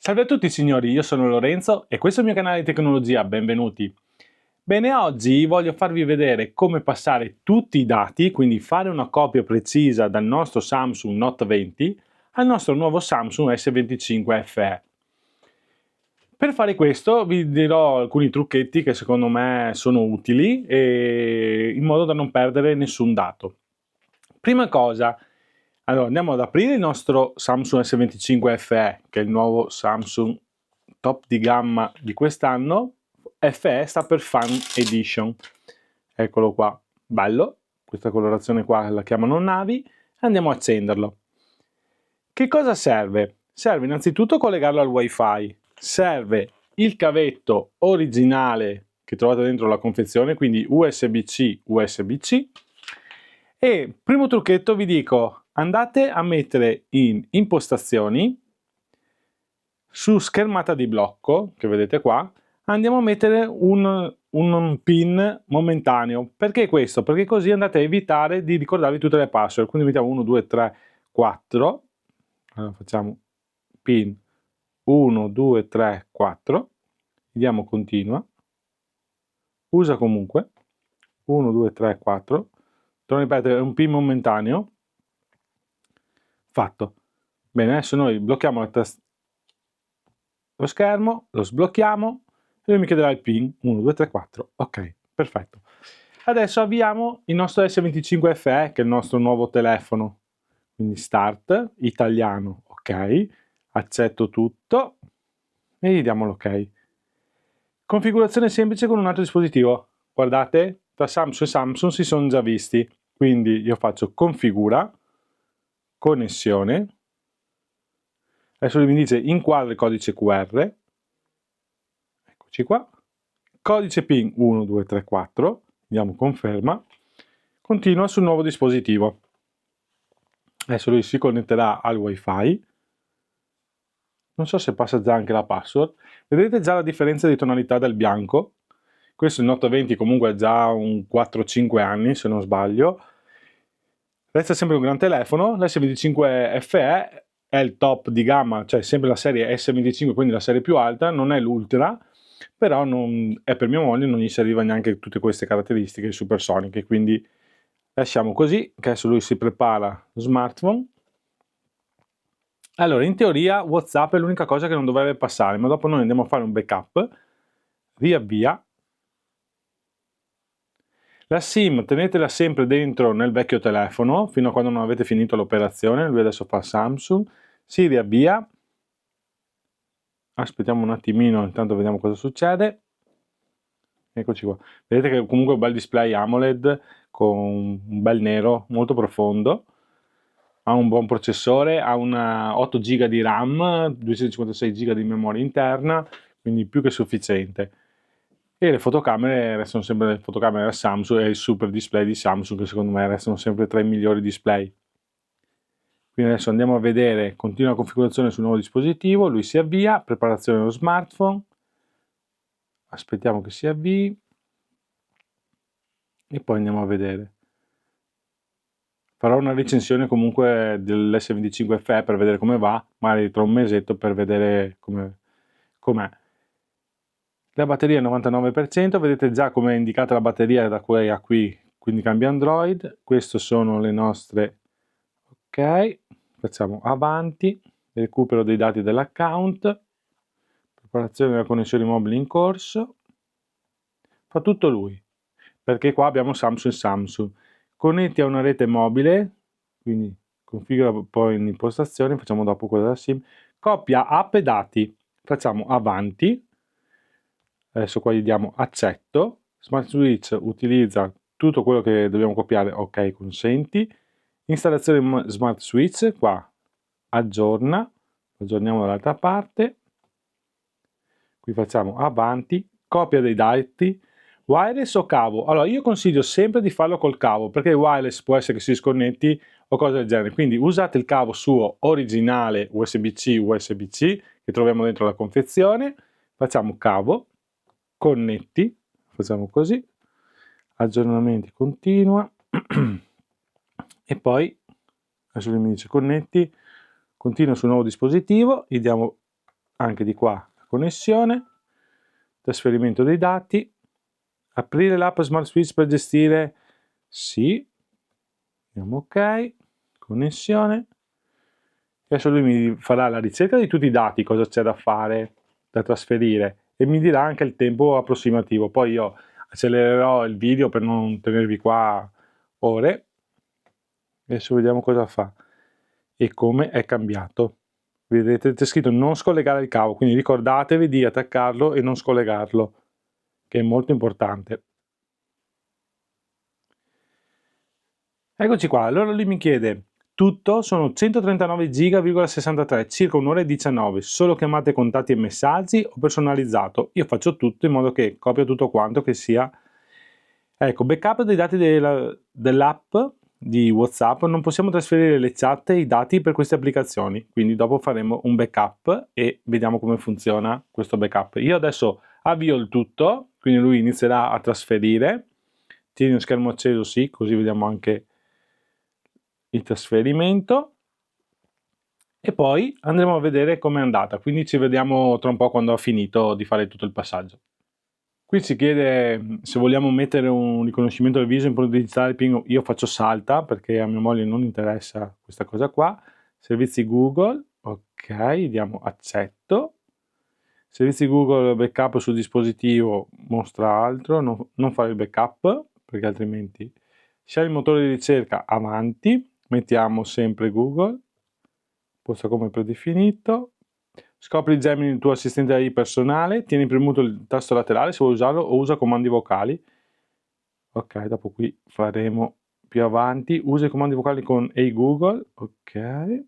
Salve a tutti signori, io sono Lorenzo e questo è il mio canale di tecnologia, benvenuti. Bene, oggi voglio farvi vedere come passare tutti i dati, quindi fare una copia precisa dal nostro Samsung Note 20 al nostro nuovo Samsung S25 FE. Per fare questo vi dirò alcuni trucchetti che secondo me sono utili in modo da non perdere nessun dato. Prima cosa, allora andiamo ad aprire il nostro Samsung S25 FE, che è il nuovo Samsung top di gamma di quest'anno. FE sta per Fan Edition. Eccolo qua, bello, questa colorazione qua la chiamano Navi. Andiamo a accenderlo. Che cosa serve? Serve innanzitutto collegarlo al wifi, serve il cavetto originale che trovate dentro la confezione, quindi USB-C, USB-C. E primo trucchetto vi dico, andate a mettere in impostazioni, su schermata di blocco, che vedete qua, andiamo a mettere un pin momentaneo. Perché questo? Perché così andate a evitare di ricordarvi tutte le password. Quindi mettiamo 1, 2, 3, 4. Allora facciamo pin 1, 2, 3, 4. Diamo continua. Usa comunque. 1, 2, 3, 4. Torno a ripetere, è un pin momentaneo. Fatto. Bene, adesso noi blocchiamo lo schermo, lo sblocchiamo e lui mi chiederà il pin 1, 2, 3, 4. Ok, perfetto. Adesso avviamo il nostro S25 FE, che è il nostro nuovo telefono. Quindi start, italiano, ok, accetto tutto e gli diamo l'ok. Configurazione semplice con un altro dispositivo. Guardate, tra Samsung e Samsung si sono già visti. Quindi io faccio configura, connessione. Adesso lui mi dice inquadra il codice QR. Eccoci qua. Codice PIN 1, 2, 3, 4. Diamo conferma. Continua sul nuovo dispositivo. Adesso lui si connetterà al wifi. Non so se passa già anche la password. Vedete già la differenza di tonalità del bianco. Questo il Note 20 comunque ha già un 4-5 anni se non sbaglio. Resta sempre un gran telefono. L'S25 FE è il top di gamma, cioè sempre la serie S25, quindi la serie più alta, non è l'Ultra, però è per mia moglie, non gli serviva neanche tutte queste caratteristiche supersoniche, quindi lasciamo così, che adesso lui si prepara lo smartphone. Allora, in teoria WhatsApp è l'unica cosa che non dovrebbe passare, ma dopo noi andiamo a fare un backup, riavvia. La SIM tenetela sempre dentro nel vecchio telefono, fino a quando non avete finito l'operazione, lui adesso fa Samsung, si riavvia. Aspettiamo un attimino, intanto vediamo cosa succede. Eccoci qua. Vedete che comunque è un bel display AMOLED con un bel nero molto profondo. Ha un buon processore, ha una 8 GB di RAM, 256 GB di memoria interna, quindi più che sufficiente. E le fotocamere restano sempre le fotocamere da Samsung e il super display di Samsung, che secondo me restano sempre tra i migliori display. Quindi adesso andiamo a vedere, continua la configurazione sul nuovo dispositivo, lui si avvia, preparazione dello smartphone, aspettiamo che si avvii e poi andiamo a vedere. Farò una recensione comunque dell'S25 FE per vedere come va, magari tra un mesetto per vedere com'è. La batteria è al 99%, vedete già come è indicata la batteria da qui a qui, quindi cambia Android. Queste sono le nostre, ok, facciamo avanti, recupero dei dati dell'account, preparazione della connessione mobile in corso, fa tutto lui, perché qua abbiamo Samsung e Samsung. Connetti a una rete mobile, quindi configura poi in impostazione, facciamo dopo quella della SIM, coppia app e dati, facciamo avanti, adesso qua gli diamo accetto, Smart Switch utilizza tutto quello che dobbiamo copiare, ok, consenti, installazione Smart Switch, qua aggiorna, aggiorniamo dall'altra parte, qui facciamo avanti, copia dei dati, wireless o cavo? Allora io consiglio sempre di farlo col cavo, perché il wireless può essere che si sconnetti o cose del genere, quindi usate il cavo suo originale USB-C, USB-C che troviamo dentro la confezione, facciamo cavo, connetti, facciamo così, aggiornamenti continua e poi adesso lui mi dice connetti, continua sul nuovo dispositivo, gli diamo anche di qua la connessione, trasferimento dei dati, aprire l'app Smart Switch per gestire, sì, andiamo ok, connessione, adesso lui mi farà la ricerca di tutti i dati, cosa c'è da fare, da trasferire, e mi dirà anche il tempo approssimativo, poi io accelererò il video per non tenervi qua ore. Adesso vediamo cosa fa e come è cambiato. Vedete, c'è scritto non scollegare il cavo, quindi ricordatevi di attaccarlo e non scollegarlo, che è molto importante. Eccoci qua, allora lui mi chiede, tutto sono 139,63 giga, circa un'ora e 19, solo chiamate, contatti e messaggi o personalizzato? Io faccio tutto in modo che copia tutto quanto, che sia... Ecco, backup dei dati dell'app di WhatsApp, non possiamo trasferire le chat e i dati per queste applicazioni, quindi dopo faremo un backup e vediamo come funziona questo backup. Io adesso avvio il tutto, quindi lui inizierà a trasferire, tieni lo schermo acceso, sì, così vediamo anche il trasferimento e poi andremo a vedere com'è andata, quindi ci vediamo tra un po' quando ho finito di fare tutto il passaggio. Qui si chiede se vogliamo mettere un riconoscimento del viso in pronto digitale ping, io faccio salta perché a mia moglie non interessa questa cosa qua. Servizi Google, ok, diamo accetto. Servizi Google backup sul dispositivo, mostra altro, non fare il backup perché altrimenti... Scegli il motore di ricerca, avanti, mettiamo sempre Google, posta come predefinito. Scopri Gemini, il tuo assistente AI personale, tieni premuto il tasto laterale se vuoi usarlo o usa comandi vocali. Ok, dopo qui faremo più avanti. Usa i comandi vocali con Hey Google, ok.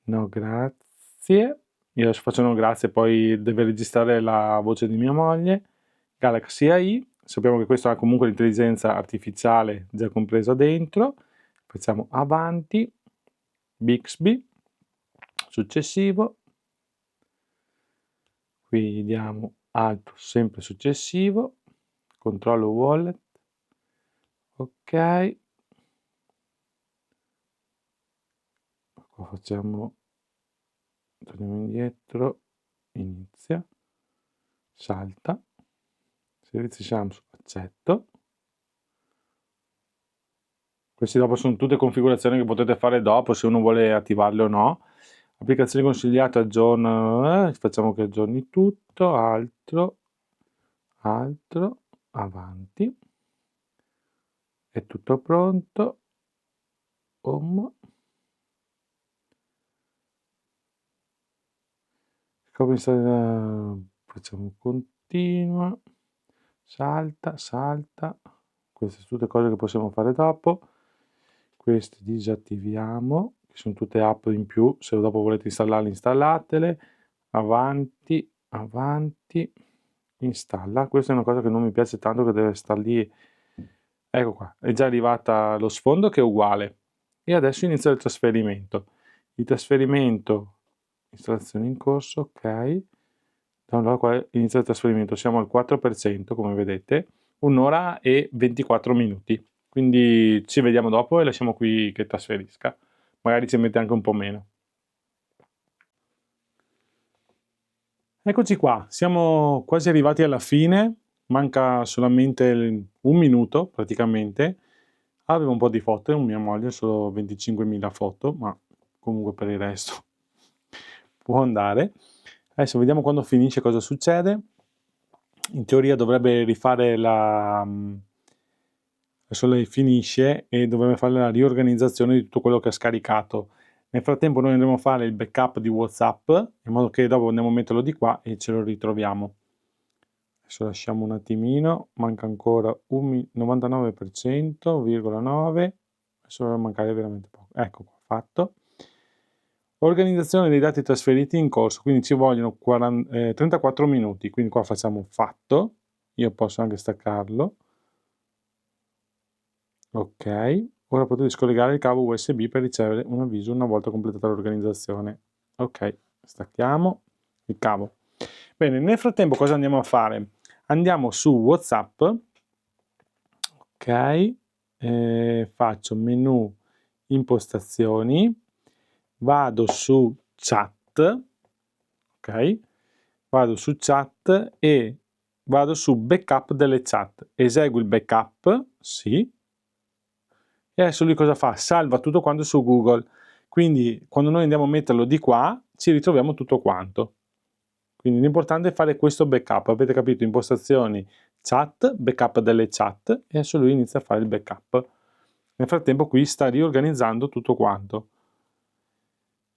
No, grazie. Io adesso faccio no grazie, poi deve registrare la voce di mia moglie. Galaxy AI, sappiamo che questo ha comunque l'intelligenza artificiale già compresa dentro. Facciamo avanti, Bixby, successivo. Qui diamo altro, sempre successivo, controllo wallet, ok, qua facciamo, torniamo indietro, inizia, salta, servizi Samsung, accetto. Queste dopo sono tutte configurazioni che potete fare dopo se uno vuole attivarle o no. Applicazioni consigliate, aggiorna, facciamo che aggiorni tutto, altro, avanti, è tutto pronto, home, come facciamo continua, salta, queste sono tutte cose che possiamo fare dopo. Queste disattiviamo, che sono tutte app in più, se dopo volete installarle installatele, avanti, installa. Questa è una cosa che non mi piace tanto, che deve stare lì. Ecco qua, è già arrivata lo sfondo che è uguale e adesso inizia il trasferimento. Il trasferimento, installazione in corso, ok. Allora qua inizia il trasferimento, siamo al 4% come vedete, un'ora e 24 minuti. Quindi ci vediamo dopo e lasciamo qui che trasferisca. Magari ci mette anche un po' meno. Eccoci qua, siamo quasi arrivati alla fine, manca solamente un minuto praticamente. Avevo un po' di foto, mia moglie, solo 25.000 foto, ma comunque per il resto può andare. Adesso vediamo quando finisce cosa succede. In teoria dovrebbe rifare la... adesso lei finisce e dovrebbe fare la riorganizzazione di tutto quello che ha scaricato. Nel frattempo noi andremo a fare il backup di WhatsApp, in modo che dopo andiamo a metterlo di qua e ce lo ritroviamo. Adesso lasciamo un attimino, manca ancora un 99,9%, adesso deve mancare veramente poco. Ecco qua, fatto. Organizzazione dei dati trasferiti in corso, quindi ci vogliono 34 minuti, quindi qua facciamo fatto, io posso anche staccarlo. Ok, ora potete scollegare il cavo USB per ricevere un avviso una volta completata l'organizzazione. Ok, stacchiamo il cavo. Bene, nel frattempo cosa andiamo a fare? Andiamo su WhatsApp, ok, faccio menu impostazioni, vado su chat, ok? Vado su chat e vado su backup delle chat, eseguo il backup, sì, e adesso lui cosa fa? Salva tutto quanto su Google, quindi quando noi andiamo a metterlo di qua ci ritroviamo tutto quanto. Quindi l'importante è fare questo backup, avete capito? Impostazioni, chat, backup delle chat, e adesso lui inizia a fare il backup. Nel frattempo qui sta riorganizzando tutto quanto.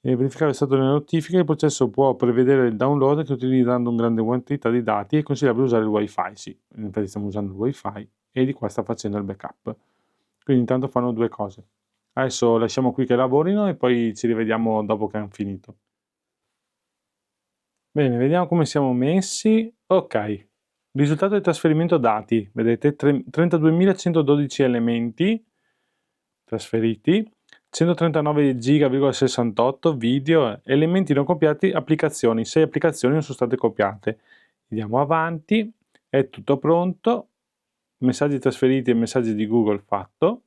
E verificare lo stato delle notifiche, il processo può prevedere il download che utilizzando una grande quantità di dati è consigliabile usare il wifi, sì, infatti stiamo usando il wifi e di qua sta facendo il backup. Quindi intanto fanno due cose. Adesso lasciamo qui che lavorino e poi ci rivediamo dopo che hanno finito. Bene, vediamo come siamo messi. Ok, risultato del trasferimento dati, vedete 32.112 elementi trasferiti, 139 giga,68 video, elementi non copiati, applicazioni, 6 applicazioni non sono state copiate. Andiamo avanti, è tutto pronto, messaggi trasferiti e messaggi di Google fatto,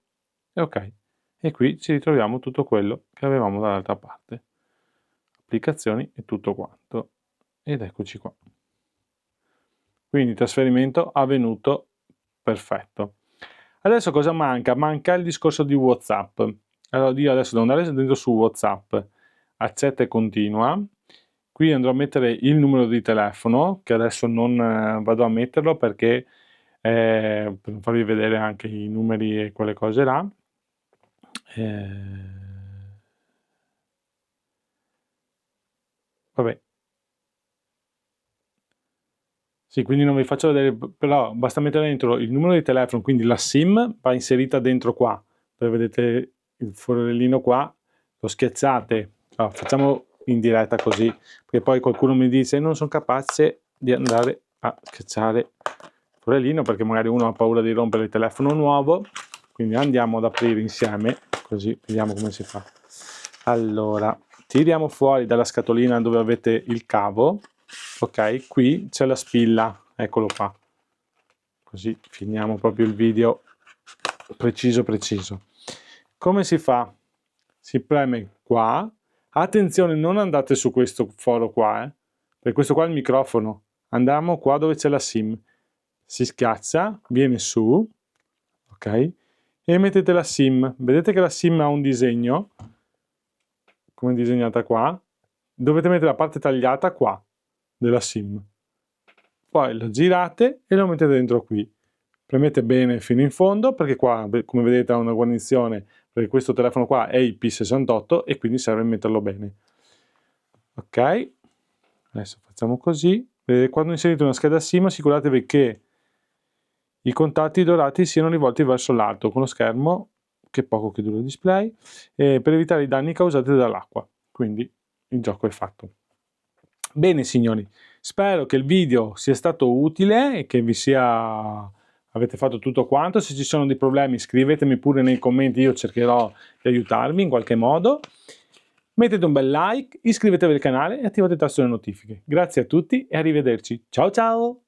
e ok. E qui ci ritroviamo tutto quello che avevamo dall'altra parte. Applicazioni e tutto quanto. Ed eccoci qua. Quindi trasferimento avvenuto, perfetto. Adesso cosa manca? Manca il discorso di WhatsApp. Allora io adesso devo andare dentro su WhatsApp, accetta e continua. Qui andrò a mettere il numero di telefono, che adesso non vado a metterlo perché per farvi vedere anche i numeri e quelle cose là. Vabbè. Sì, quindi non vi faccio vedere, però basta mettere dentro il numero di telefono, quindi la SIM va inserita dentro qua, dove vedete il forellino qua, lo schiacciate, allora, facciamo in diretta così, perché poi qualcuno mi dice non sono capace di andare a schiacciare il forellino, perché magari uno ha paura di rompere il telefono nuovo, quindi andiamo ad aprire insieme, così vediamo come si fa. Allora, tiriamo fuori dalla scatolina dove avete il cavo. Ok, qui c'è la spilla, eccolo qua, così finiamo proprio il video preciso. Come si fa? Si preme qua, attenzione non andate su questo foro qua, per questo qua è il microfono, andiamo qua dove c'è la SIM, si schiaccia, viene su, ok, e mettete la SIM, vedete che la SIM ha un disegno, come disegnata qua, dovete mettere la parte tagliata qua, della SIM, poi lo girate e lo mettete dentro qui, premete bene fino in fondo perché qua come vedete ha una guarnizione, perché questo telefono qua è IP68 e quindi serve metterlo bene. Ok, adesso facciamo così. Quando inserite una scheda SIM assicuratevi che i contatti dorati siano rivolti verso l'alto con lo schermo che poco che dura il display, per evitare i danni causati dall'acqua. Quindi il gioco è fatto. Bene signori, spero che il video sia stato utile e che avete fatto tutto quanto. Se ci sono dei problemi scrivetemi pure nei commenti, io cercherò di aiutarvi in qualche modo. Mettete un bel like, iscrivetevi al canale e attivate il tasto delle notifiche. Grazie a tutti e arrivederci. Ciao ciao!